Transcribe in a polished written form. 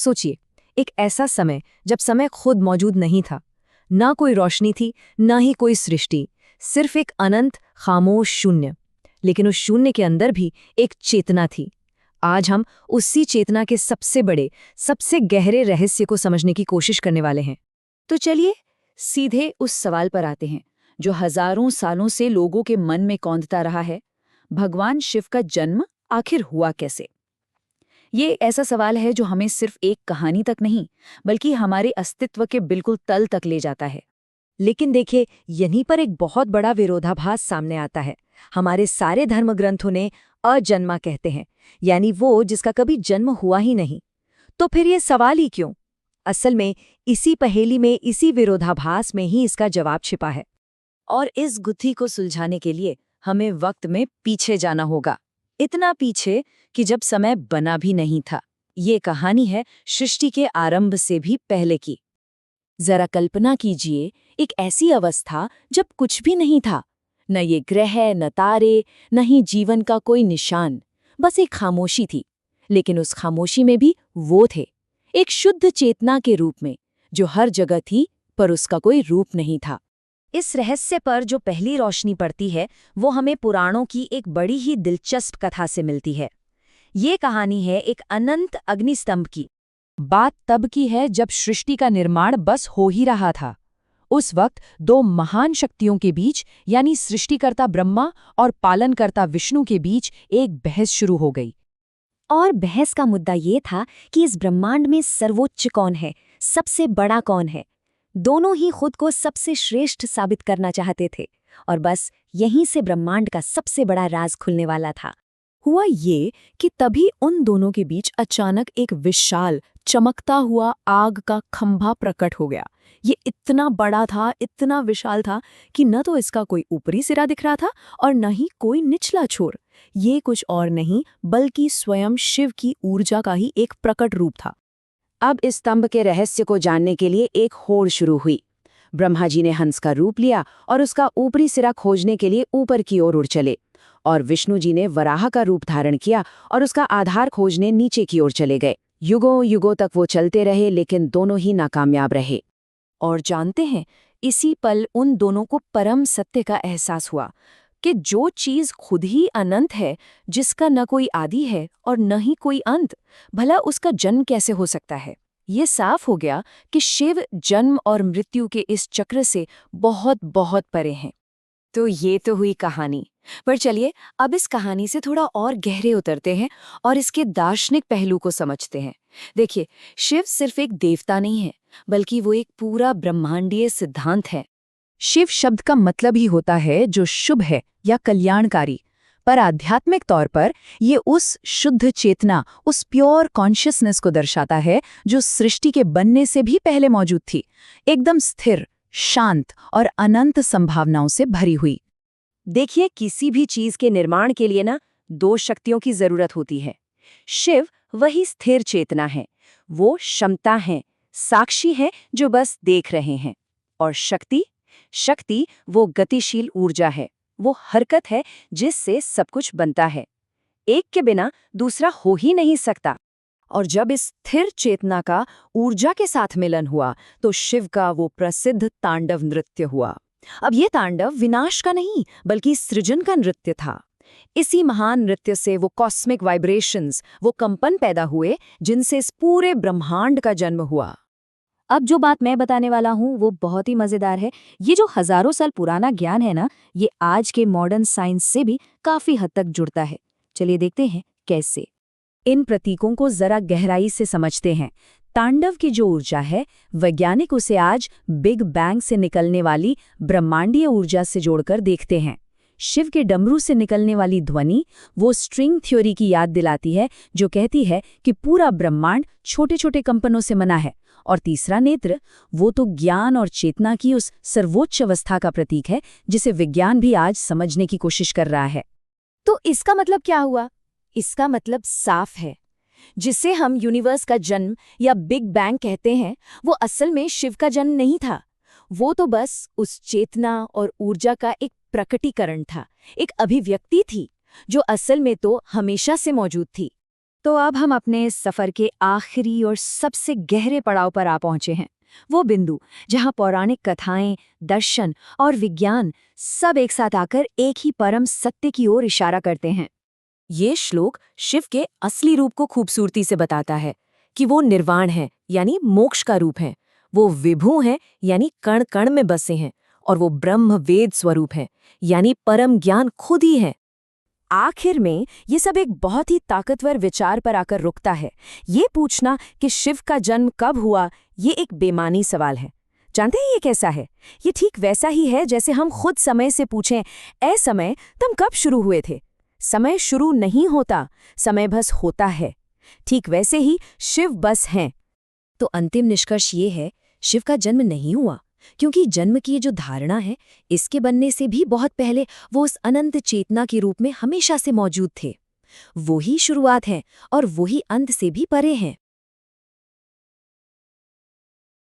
सोचिए, एक ऐसा समय जब समय खुद मौजूद नहीं था, ना कोई रोशनी थी, ना ही कोई सृष्टि, सिर्फ एक अनंत खामोश शून्य। लेकिन उस शून्य के अंदर भी एक चेतना थी। आज हम उसी चेतना के सबसे बड़े, सबसे गहरे रहस्य को समझने की कोशिश करने वाले हैं। तो चलिए सीधे उस सवाल पर आते हैं जो हजारों सालों से लोगों के मन में कौंधता रहा है। भगवान शिव का जन्म आखिर हुआ कैसे? ये ऐसा सवाल है जो हमें सिर्फ एक कहानी तक नहीं, बल्कि हमारे अस्तित्व के बिल्कुल तल तक ले जाता है। लेकिन देखिए, यहीं पर एक बहुत बड़ा विरोधाभास सामने आता है। हमारे सारे धर्मग्रंथों ने अजन्मा कहते हैं, यानी वो जिसका कभी जन्म हुआ ही नहीं। तो फिर ये सवाल ही क्यों? असल में इसी पहेली में, इसी विरोधाभास में ही इसका जवाब छिपा है। और इस गुत्थी को सुलझाने के लिए हमें वक्त में पीछे जाना होगा, इतना पीछे कि जब समय बना भी नहीं था। ये कहानी है सृष्टि के आरंभ से भी पहले की। जरा कल्पना कीजिए, एक ऐसी अवस्था जब कुछ भी नहीं था, न ये ग्रह, न तारे, न ही जीवन का कोई निशान, बस एक खामोशी थी। लेकिन उस खामोशी में भी वो थे, एक शुद्ध चेतना के रूप में, जो हर जगह थी पर उसका कोई रूप नहीं था। इस रहस्य पर जो पहली रोशनी पड़ती है, वो हमें पुराणों की एक बड़ी ही दिलचस्प कथा से मिलती है। ये कहानी है एक अनंत अग्निस्तंभ की। बात तब की है जब सृष्टि का निर्माण बस हो ही रहा था। उस वक्त दो महान शक्तियों के बीच, यानी सृष्टिकर्ता ब्रह्मा और पालनकर्ता विष्णु के बीच एक बहस शुरू हो गई। और बहस का मुद्दा ये था कि इस ब्रह्मांड में सर्वोच्च कौन है, सबसे बड़ा कौन है। दोनों ही खुद को सबसे श्रेष्ठ साबित करना चाहते थे, और बस यहीं से ब्रह्मांड का सबसे बड़ा राज खुलने वाला था। हुआ ये कि तभी उन दोनों के बीच अचानक एक विशाल, चमकता हुआ आग का खंभा प्रकट हो गया। ये इतना बड़ा था, इतना विशाल था कि न तो इसका कोई ऊपरी सिरा दिख रहा था और न ही कोई निचला छोर। ये कुछ और नहीं बल्कि स्वयं शिव की ऊर्जा का ही एक प्रकट रूप था। अब इस स्तंभ के रहस्य को जानने के लिए एक होड़ शुरू हुई। ब्रह्मा जी ने हंस का रूप लिया और उसका ऊपरी सिरा खोजने के लिए ऊपर की ओर उड़ चले, और विष्णु जी ने वराह का रूप धारण किया और उसका आधार खोजने नीचे की ओर चले गए। युगों युगों तक वो चलते रहे, लेकिन दोनों ही नाकामयाब रहे। और जानते हैं, इसी पल उन दोनों को परम सत्य का एहसास हुआ कि जो चीज खुद ही अनंत है, जिसका न कोई आदि है और न ही कोई अंत, भला उसका जन्म कैसे हो सकता है। ये साफ हो गया कि शिव जन्म और मृत्यु के इस चक्र से बहुत बहुत परे हैं। तो ये तो हुई कहानी, पर चलिए अब इस कहानी से थोड़ा और गहरे उतरते हैं और इसके दार्शनिक पहलू को समझते हैं। देखिए, शिव सिर्फ एक देवता नहीं है, बल्कि वो एक पूरा ब्रह्मांडीय सिद्धांत है। शिव शब्द का मतलब ही होता है जो शुभ है या कल्याणकारी, पर आध्यात्मिक तौर पर ये उस शुद्ध चेतना, उस प्योर कॉन्शियसनेस को दर्शाता है जो सृष्टि के बनने से भी पहले मौजूद थी, एकदम स्थिर, शांत और अनंत संभावनाओं से भरी हुई। देखिए, किसी भी चीज के निर्माण के लिए ना दो शक्तियों की जरूरत होती है। शिव वही स्थिर चेतना है, वो क्षमता है, साक्षी है जो बस देख रहे हैं। और शक्ति वो गतिशील ऊर्जा है, वो हरकत है जिससे सब कुछ बनता है। एक के बिना दूसरा हो ही नहीं सकता। और जब इस स्थिर चेतना का ऊर्जा के साथ मिलन हुआ, तो शिव का वो प्रसिद्ध तांडव नृत्य हुआ। अब ये तांडव विनाश का नहीं, बल्कि सृजन का नृत्य था। इसी महान नृत्य से वो कॉस्मिक वाइब्रेशंस, वो कंपन पैदा हुए जिनसे इस पूरे ब्रह्मांड का जन्म हुआ। अब जो बात मैं बताने वाला हूँ वो बहुत ही मजेदार है। ये जो हजारों साल पुराना ज्ञान है ना, ये आज के मॉडर्न साइंस से भी काफी हद तक जुड़ता है। चलिए देखते हैं कैसे। इन प्रतीकों को जरा गहराई से समझते हैं। तांडव की जो ऊर्जा है, वैज्ञानिक उसे आज बिग बैंग से निकलने वाली ब्रह्मांडीय ऊर्जा से जोड़कर देखते हैं। शिव के डमरू से निकलने वाली ध्वनि वो स्ट्रिंग थ्योरी की याद दिलाती है, जो कहती है कि पूरा ब्रह्मांड छोटे छोटे कंपनों से बना है। और तीसरा नेत्र, वो तो ज्ञान और चेतना की उस सर्वोच्च अवस्था का प्रतीक है, जिसे विज्ञान भी आज समझने की कोशिश कर रहा है। तो इसका मतलब क्या हुआ? इसका मतलब साफ है। जिसे हम यूनिवर्स का जन्म या बिग बैंग कहते हैं, वो असल में शिव का जन्म नहीं था। वो तो बस उस चेतना और ऊर्जा का एक प्रकटीकरण था, एक अभिव्यक्ति थी, जो असल में तो हमेशा से मौजूद थी। तो अब हम अपने इस सफर के आखिरी और सबसे गहरे पड़ाव पर आ पहुंचे हैं, वो बिंदु जहां पौराणिक कथाएं, दर्शन और विज्ञान सब एक साथ आकर एक ही परम सत्य की ओर इशारा करते हैं। ये श्लोक शिव के असली रूप को खूबसूरती से बताता है कि वो निर्वाण है, यानी मोक्ष का रूप है। वो विभु हैं, यानी कण कण में बसे हैं, और वो ब्रह्म वेद स्वरूप है, यानी परम ज्ञान खुद ही है। आखिर में ये सब एक बहुत ही ताकतवर विचार पर आकर रुकता है। ये पूछना कि शिव का जन्म कब हुआ, ये एक बेमानी सवाल है। जानते हैं ये कैसा है? ये ठीक वैसा ही है जैसे हम खुद समय से पूछें, ए समय, तुम कब शुरू हुए थे? समय शुरू नहीं होता, समय बस होता है। ठीक वैसे ही शिव बस हैं। तो अंतिम निष्कर्ष ये है, शिव का जन्म नहीं हुआ, क्योंकि जन्म की जो धारणा है, इसके बनने से भी बहुत पहले वो उस अनंत चेतना के रूप में हमेशा से मौजूद थे। वो ही शुरुआत है और वो ही अंत से भी परे हैं।